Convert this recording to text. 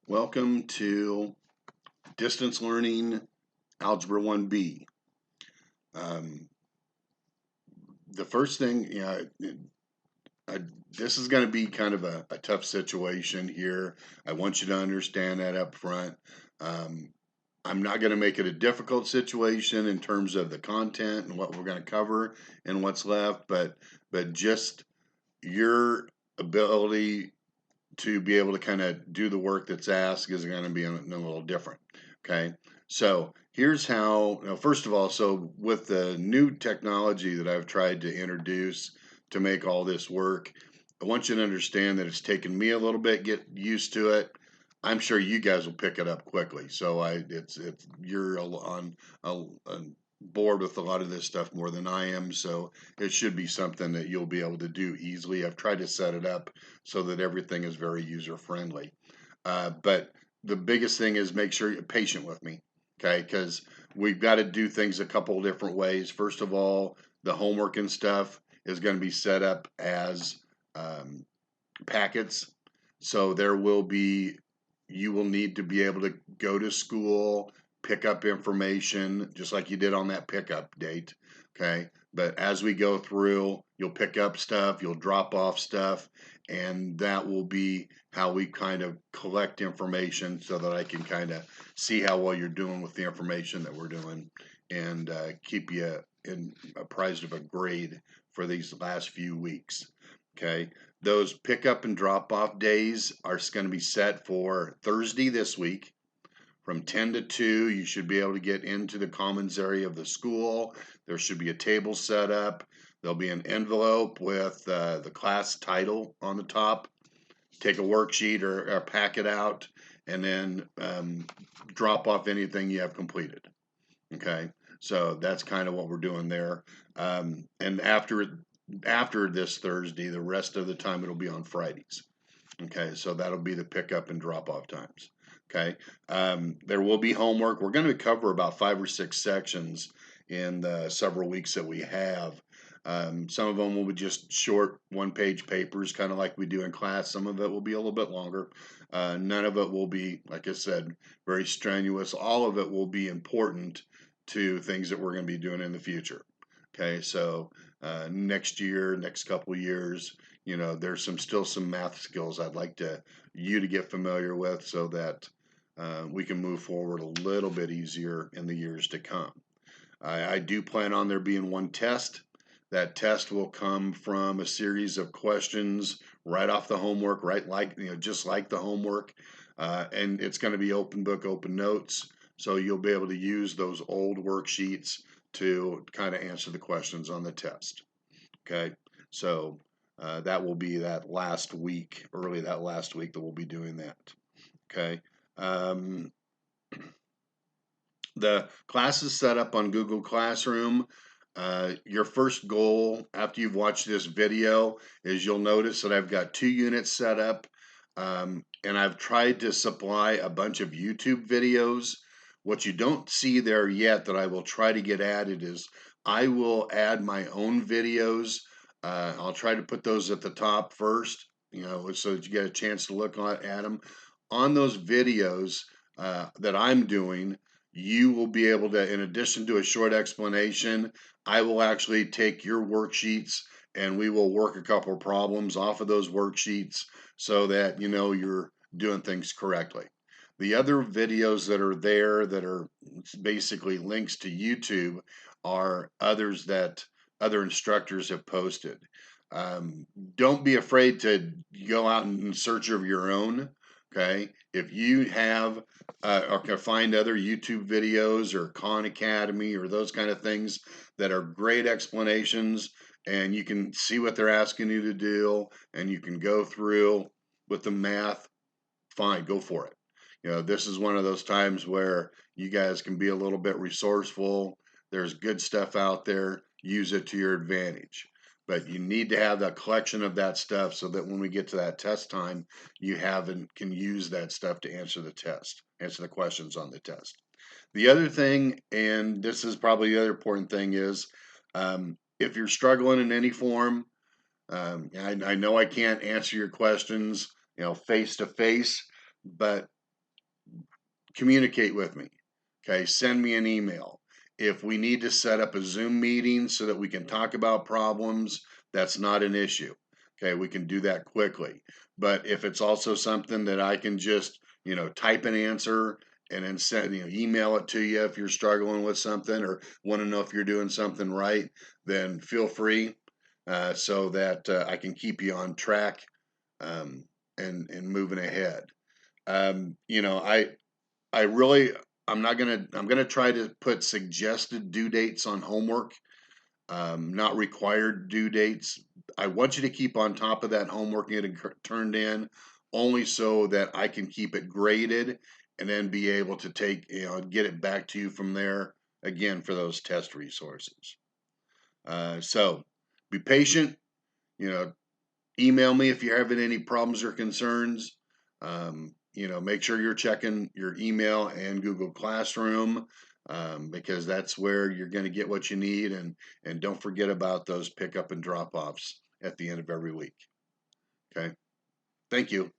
Welcome to Distance Learning Algebra 1B. Um, the first thing, this is going to be kind of a tough situation here. I want you to understand that up front. Um, I'm not going to make it a difficult situation in terms of the content and what we're going to cover and what's left, but just your ability to be able to kind of do the work that's asked is going to be a little different. Okay. So here's how, first of all, so with the new technology that I've tried to introduce to make all this work, I want you to understand that it's taken me a little bit get used to it. I'm sure you guys will pick it up quickly. So it's you're on board with a lot of this stuff more than I am. So it should be something that you'll be able to do easily. I've tried to set it up so that everything is very user friendly. But the biggest thing is make sure you're patient with me, okay? Because we've got to do things a couple of different ways. First of all, the homework and stuff is going to be set up as packets. So you will need to be able to go to school, pick up information, just like you did on that pickup date, okay? But as we go through, you'll pick up stuff, you'll drop off stuff, and that will be how we kind of collect information so that I can kind of see how well you're doing with the information that we're doing and keep you apprised of a grade for these last few weeks, okay? Those pickup and drop off days are going to be set for Thursday this week from 10 to 2. You should be able to get into the commons area of the school. There should be a table set up. There'll be an envelope with the class title on the top. Take a worksheet or pack it out and then drop off anything you have completed. Okay, so that's kind of what we're doing there. And after this Thursday, the rest of the time it'll be on Fridays. Okay, so that'll be the pickup and drop off times. Okay, there will be homework. We're going to cover about 5 or 6 sections in the several weeks that we have. Some of them will be just short 1-page papers, kind of like we do in class. Some of it will be a little bit longer. None of it will be, like I said, very strenuous. All of it will be important to things that we're going to be doing in the future. Okay, so next year, next couple years, there's still some math skills I'd like you to get familiar with so that we can move forward a little bit easier in the years to come. I do plan on there being one test. That test will come from a series of questions right off the homework, just like the homework, and it's going to be open book, open notes. So you'll be able to use those old worksheets to kind of answer the questions on the test. Okay, so that will be that last week, early that last week that we'll be doing that. Okay. The class is set up on Google Classroom. Your first goal after you've watched this video is you'll notice that I've got 2 units set up, and I've tried to supply a bunch of YouTube videos. What you don't see there yet that I will try to get added is I will add my own videos. I'll try to put those at the top first, so that you get a chance to look at them. On those videos that I'm doing, you will be able to, in addition to a short explanation, I will actually take your worksheets and we will work a couple of problems off of those worksheets so that you're doing things correctly. The other videos that are there that are basically links to YouTube are others that other instructors have posted. Don't be afraid to go out and search of your own. Okay, if you have or can find other YouTube videos or Khan Academy or those kind of things that are great explanations, and you can see what they're asking you to do, and you can go through with the math, fine, go for it. This is one of those times where you guys can be a little bit resourceful. There's good stuff out there. Use it to your advantage. But you need to have that collection of that stuff so that when we get to that test time, you can use that stuff to answer the questions on the test. The other thing, and this is probably the other important thing, is if you're struggling in any form, I know I can't answer your questions, face to face, but communicate with me. Okay, send me an email. If we need to set up a Zoom meeting so that we can talk about problems, that's not an issue. Okay, we can do that quickly. But if it's also something that I can just, type an answer and then send, email it to you if you're struggling with something or want to know if you're doing something right, then feel free so that I can keep you on track um, and moving ahead. I really I'm gonna try to put suggested due dates on homework, not required due dates. I want you to keep on top of that homework getting turned in, only so that I can keep it graded and then be able to get it back to you from there again for those test resources. So be patient. You know, email me if you're having any problems or concerns. Make sure you're checking your email and Google Classroom because that's where you're going to get what you need. And don't forget about those pickup and drop offs at the end of every week. Okay. Thank you.